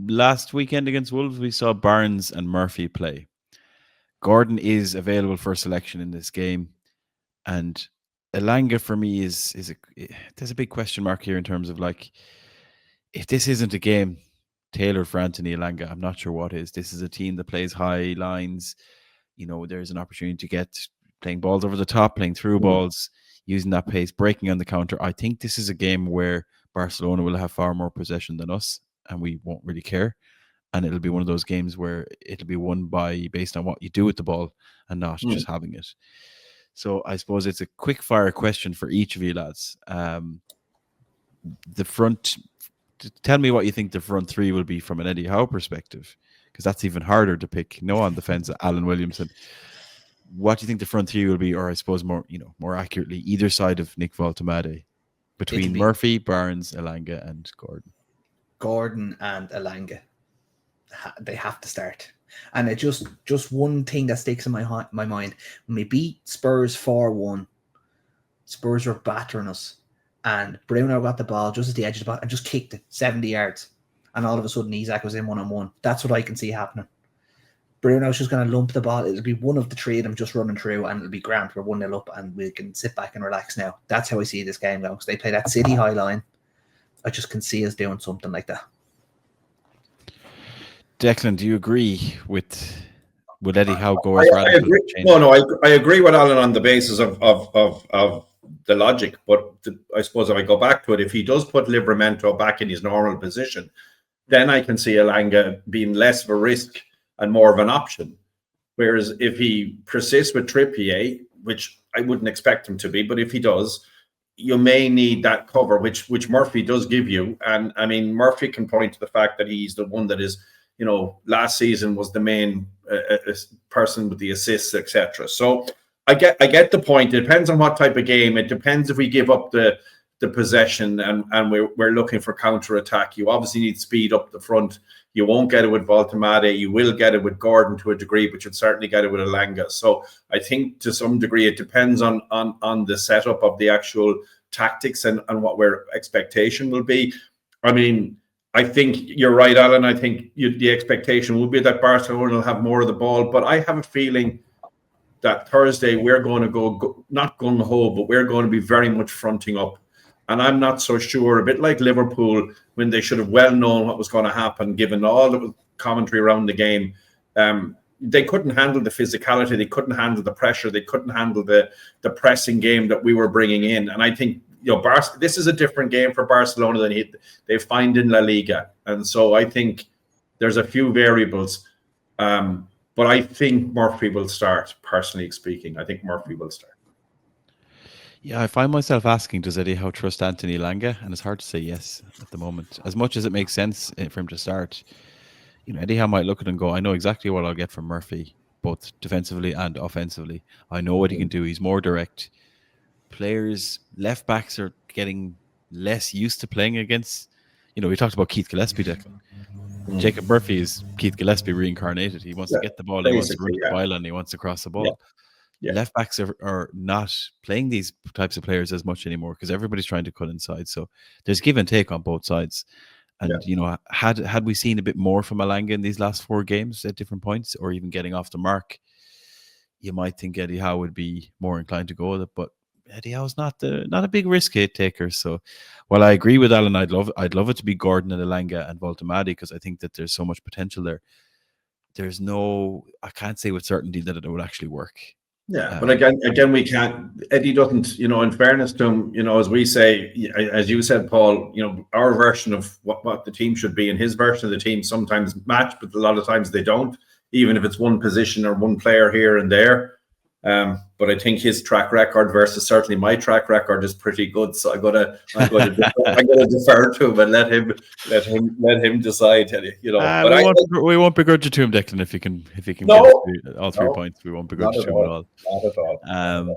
Last weekend against Wolves, we saw Barnes and Murphy play. Gordon is available for selection in this game. And Elanga, for me, there's a big question mark here in terms of, if this isn't a game tailored for Anthony Elanga, I'm not sure what is. This is a team that plays high lines. There's an opportunity to get playing balls over the top, playing through balls, using that pace, breaking on the counter. I think this is a game where Barcelona will have far more possession than us, and we won't really care. And it'll be one of those games where it'll be won based on what you do with the ball and not just having it. So I suppose it's a quick fire question for each of you lads. The front, tell me what you think the front three will be from an Eddie Howe perspective, because that's even harder to pick. On defense, Alan Williamson. What do you think the front three will be, or I suppose more accurately, either side of Nick Voltemade, between Murphy, Barnes, Elanga, and Gordon? Gordon and Elanga, they have to start. And it just one thing that sticks in my mind: when we beat Spurs 4-1, Spurs were battering us, and Bruno got the ball just at the edge of the box and just kicked it 70 yards. And all of a sudden, Isak was in 1-on-1. That's what I can see happening. Bruno's just going to lump the ball. It'll be one of the three of them just running through, and it'll be grand. We're 1-0 up, and we can sit back and relax now. That's how I see this game going. Because they play that City high line. I just can see us doing something like that. Declan, do you agree with Eddie Howe goes? I agree. I agree with Alan on the basis of the logic, but I suppose if I go back to it, if he does put Livramento back in his normal position, then I can see Elanga being less of a risk and more of an option. Whereas if he persists with Trippier, which I wouldn't expect him to be, but if he does, you may need that cover, which Murphy does give you. And I mean, Murphy can point to the fact that he's the one that is, last season was the main person with the assists, etc. So I get the point. It depends on what type of game. It depends if we give up the possession and we're looking for counter attack. You obviously need speed up the front. You won't get it with Voltemade. You will get it with Gordon to a degree, but you'd certainly get it with Elanga. So I think to some degree it depends on the setup of the actual tactics and what our expectation will be. I mean, I think you're right, Alan. I think the expectation will be that Barcelona will have more of the ball, but I have a feeling that Thursday we're going to go not gung-ho, but we're going to be very much fronting up. And I'm not so sure, a bit like Liverpool, when they should have well known what was going to happen, given all the commentary around the game. They couldn't handle the physicality. They couldn't handle the pressure. They couldn't handle the pressing game that we were bringing in. And I think, this is a different game for Barcelona than they find in La Liga. And so I think there's a few variables. But I think Murphy will start, personally speaking. I think Murphy will start. Yeah, I find myself asking, does Eddie Howe trust Anthony Elanga? And it's hard to say yes at the moment. As much as it makes sense for him to start, Eddie Howe might look at it and go, I know exactly what I'll get from Murphy, both defensively and offensively. I know what he can do. He's more direct. Players, left backs are getting less used to playing against, we talked about Keith Gillespie, Declan. Jacob Murphy is Keith Gillespie reincarnated. He wants to get the ball, he wants to run the ball, and he wants to cross the ball. Yeah. Left backs are not playing these types of players as much anymore because everybody's trying to cut inside. So there's give and take on both sides. And, had we seen a bit more from Elanga in these last 4 games at different points, or even getting off the mark, you might think Eddie Howe would be more inclined to go with it. But Eddie Howe's not a big risk taker. So while I agree with Alan, I'd love it to be Gordon and Elanga and Voltemade because I think that there's so much potential there. I can't say with certainty that it would actually work. Yeah, but again, we can't. Eddie doesn't, in fairness to him, as we say, as you said, Paul, our version of what the team should be and his version of the team sometimes match, but a lot of times they don't, even if it's one position or one player here and there. But I think his track record versus certainly my track record is pretty good. So I'm gonna defer to him and let him decide. We won't begrudge it to him, Declan, if he can get all 3 points. We won't begrudge it to him at all. Not at all.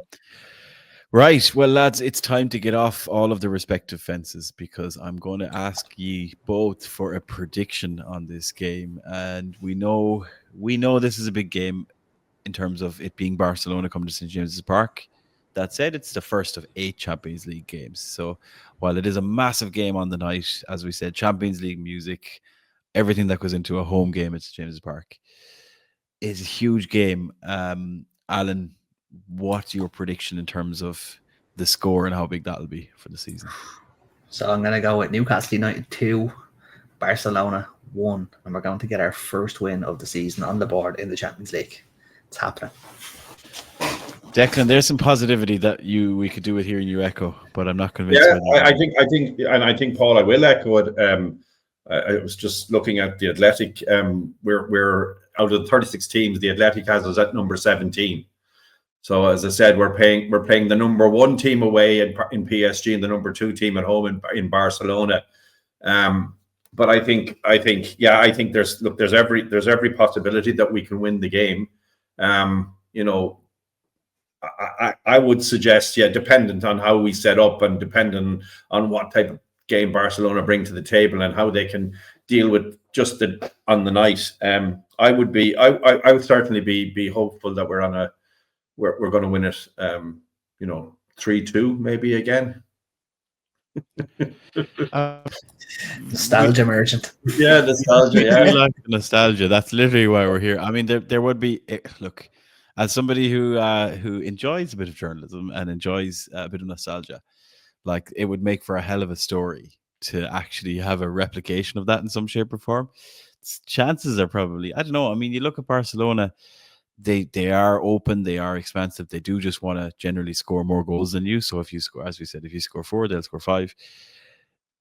Right, well, lads, it's time to get off all of the respective fences because I'm going to ask ye both for a prediction on this game, and we know this is a big game. In terms of it being Barcelona coming to St. James's Park. That said, it's the first of 8 Champions League games. So while it is a massive game on the night, as we said, Champions League music, everything that goes into a home game at St. James's Park is a huge game. Alan, what's your prediction in terms of the score and how big that'll be for the season? So I'm going to go with Newcastle United 2, Barcelona 1, and we're going to get our first win of the season on the board in the Champions League. It's happening. Declan, there's some positivity that we could do it here in your echo, but I'm not convinced. Yeah, I think Paul, I will echo it. I was just looking at the Athletic. We're out of the 36 teams, the Athletic has us at number 17. So as I said, we're playing the number 1 team away in PSG and the number 2 team at home in Barcelona. But I think there's every possibility that we can win the game. I would suggest, dependent on how we set up and dependent on what type of game Barcelona bring to the table and how they can deal with just on the night. I would certainly be hopeful that we're going to win it. 3-2 maybe again. Nostalgia merchant. Yeah, nostalgia. We Yeah, like nostalgia. That's literally why we're here. I mean, there would be look, as somebody who enjoys a bit of journalism and enjoys a bit of nostalgia, like it would make for a hell of a story to actually have a replication of that in some shape or form. Chances are probably, I don't know. I mean, you look at Barcelona, they are open, they are expansive. They do just want to generally score more goals than you. So if you score, as we said, if you score 4, they'll score 5.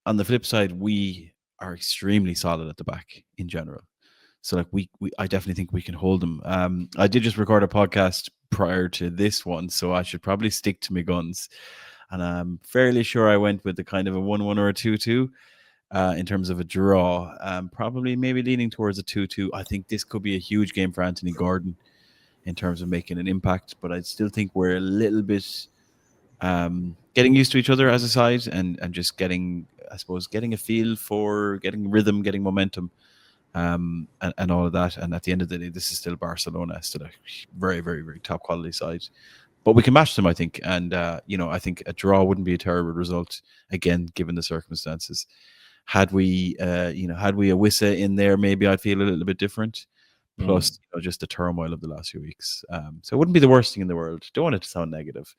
On the flip side, we are extremely solid at the back in general. So like I definitely think we can hold them. I did just record a podcast prior to this one, so I should probably stick to my guns. And I'm fairly sure I went with the kind of a 1-1 or a 2-2 in terms of a draw. Probably maybe leaning towards a 2-2. I think this could be a huge game for Anthony Gordon in terms of making an impact, but I still think we're a little bit getting used to each other as a side and just getting, I suppose, getting a feel for getting rhythm, getting momentum, and all of that. And at the end of the day, this is still Barcelona, still a very, very, very top quality side. But we can match them, I think. And, I think a draw wouldn't be a terrible result, again, given the circumstances. Had we a Wissa in there, maybe I'd feel a little bit different. Plus, just the turmoil of the last few weeks. So it wouldn't be the worst thing in the world. Don't want it to sound negative.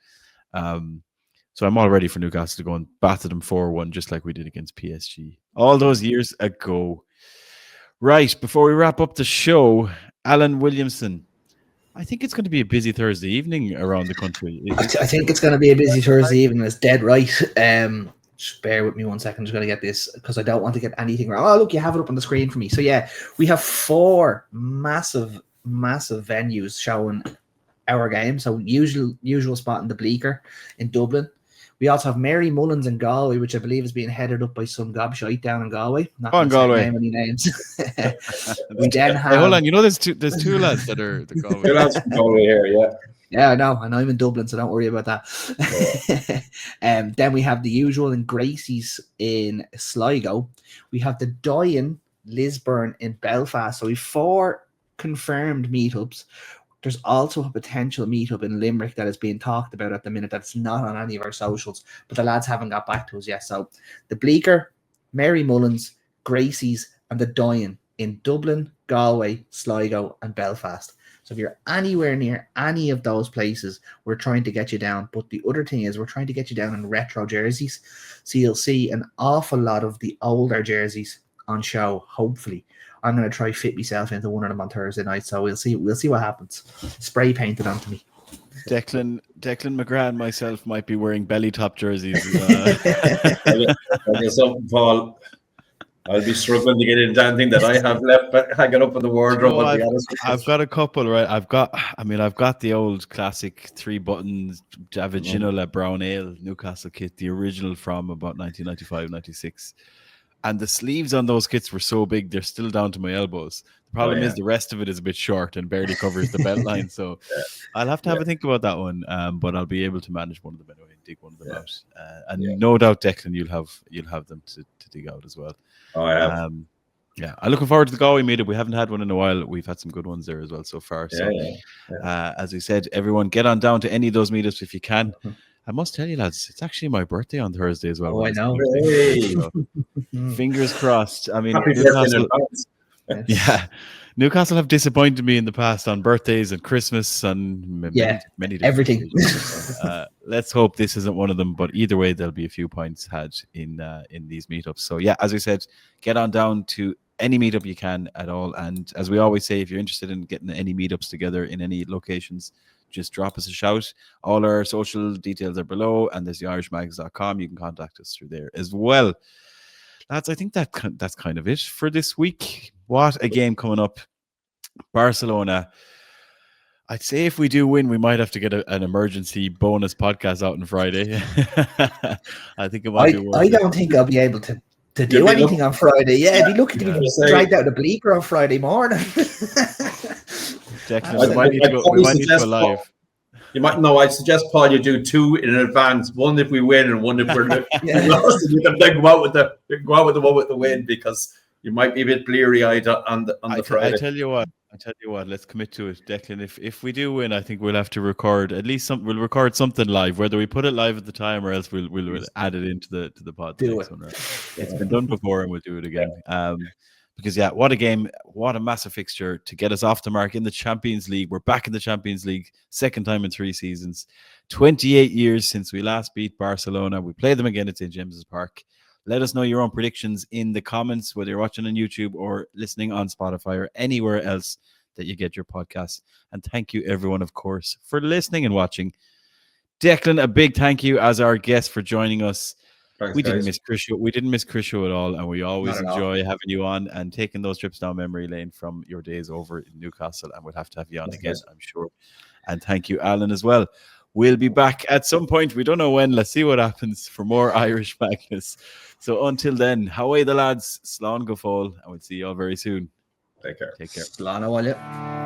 So I'm all ready for Newcastle to go and batter them 4-1, just like we did against PSG all those years ago. Right, before we wrap up the show, Alan Williamson, I think it's going to be a busy Thursday evening around the country. I think it's going to be a busy Thursday evening. It's dead right. Just bear with me 1 second. I'm just going to get this because I don't want to get anything wrong. Oh, look, you have it up on the screen for me. So, yeah, we have 4 massive venues showing our game. So, usual spot in the Bleaker in Dublin. We also have Mary Mullins in Galway, which I believe is being headed up by some gobshite down in Galway. Not on Galway. Name any names. We then have. Hey, hold on. You know, there's two lads that are the Galway. Two lads from Galway here, yeah. Yeah, I know. I'm in Dublin, so don't worry about that. Then we have the usual in Gracie's in Sligo. We have the Doyen Lisburn in Belfast. So we have 4 confirmed meetups. There's also a potential meetup in Limerick that is being talked about at the minute that's not on any of our socials, but the lads haven't got back to us yet. So the Bleaker, Mary Mullins, Gracie's, and the Doyen in Dublin, Galway, Sligo, and Belfast. So if you're anywhere near any of those places, we're trying to get you down. But the other thing is we're trying to get you down in retro jerseys. So you'll see an awful lot of the older jerseys on show, hopefully. I'm going to try fit myself into one of them on Thursday night. So we'll see what happens. Spray painted onto me. Declan McGrath and myself might be wearing belly top jerseys. Something, Paul. I'll be struggling to get into anything that I have left hanging up in the wardrobe. I've got a couple, right? I've got the old classic 3 buttons David Ginola Brown Ale Newcastle kit, the original from about 1995-96. And the sleeves on those kits were so big, they're still down to my elbows. The problem is the rest of it is a bit short and barely covers the belt line. So I'll have to have a think about that one. But I'll be able to manage one of them anyway and dig one of them out. And no doubt, Declan, you'll have them to dig out as well. Oh, I have. I'm looking forward to the Galway meetup. We haven't had one in a while. We've had some good ones there as well so far. So, as we said, everyone get on down to any of those meetups if you can. I must tell you, lads, it's actually my birthday on Thursday as well. Oh, I know. Hey. Fingers crossed. I mean, Happy birthday Newcastle have disappointed me in the past on birthdays and Christmas and many everything. Let's hope this isn't one of them. But either way, there'll be a few points had in these meetups. So yeah, as we said, get on down to any meetup you can at all. And as we always say, if you're interested in getting any meetups together in any locations, just drop us a shout. All our social details are below, and there's the irishmags.com. You can contact us through there as well. Lads, I think that's kind of it for this week. What a game coming up. Barcelona. I'd say if we do win, we might have to get an emergency bonus podcast out on Friday. I think it might be worth it. I don't think I'll be able to do anything on Friday. Yeah, it'd be looking to be dragged out of the Bleaker on Friday morning. Declan, we might need to go live. You might know. I suggest, Paul, you do 2 in advance. One if we win, and one if we're lost. You can then go out with the one with the win, because you might be a bit bleary-eyed on the Friday. I tell you what, let's commit to it, Declan. If we do win, I think we'll have to record at least we'll record something live, whether we put it live at the time or else we'll add it into the pod. Do it. One, right? It's been done before, and we'll do it again. Because what a game, what a massive fixture to get us off the mark in the Champions League. We're back in the Champions League, second time in 3 seasons. 28 years since we last beat Barcelona. We play them again at St. James's Park. Let us know your own predictions in the comments, whether you're watching on YouTube or listening on Spotify or anywhere else that you get your podcasts. And thank you, everyone, of course, for listening and watching. Declan, a big thank you as our guest for joining us. Thanks, we guys. didn't miss Chris at all, and we always enjoy having you on and taking those trips down memory lane from your days over in Newcastle, and we'll have to have you on again, I'm sure. And thank you, Alan, as well. We'll be back at some point. We don't know when. Let's see what happens for more Irish Madness. So until then, how are the lads? Slán go fóill, and we'll see you all very soon. Take care. Slán a bhaile.